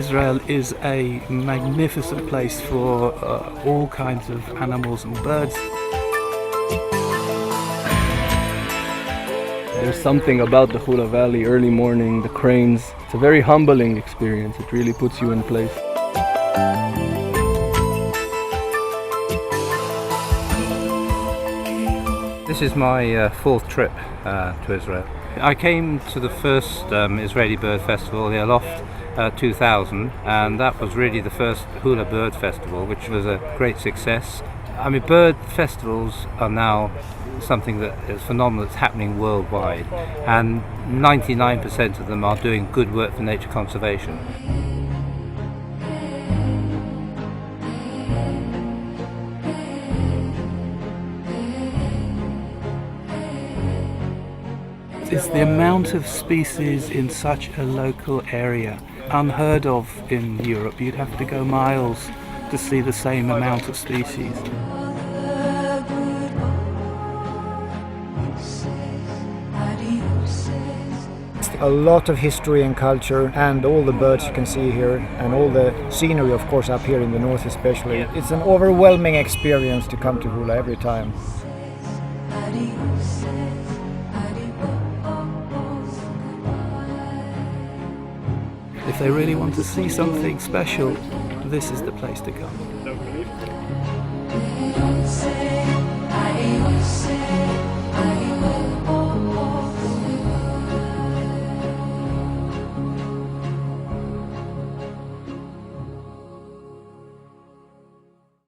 Israel is a magnificent place for all kinds of animals and birds. There's something about the Hula Valley, early morning, the cranes. It's a very humbling experience. It really puts you in place. This is my fourth trip to Israel. I came to the first Israeli bird festival, the Aloft 2000, and that was really the first Hula Bird Festival, which was a great success. I mean, bird festivals are now something that is phenomenal, that's happening worldwide, and 99% of them are doing good work for nature conservation. It's the amount of species in such a local area, unheard of in Europe. You'd have to go miles to see the same amount of species. A lot of history and culture, and all the birds you can see here, and all the scenery, of course, up here in the north especially. It's an overwhelming experience to come to Hula every time. If they really want to see something special, this is the place to come.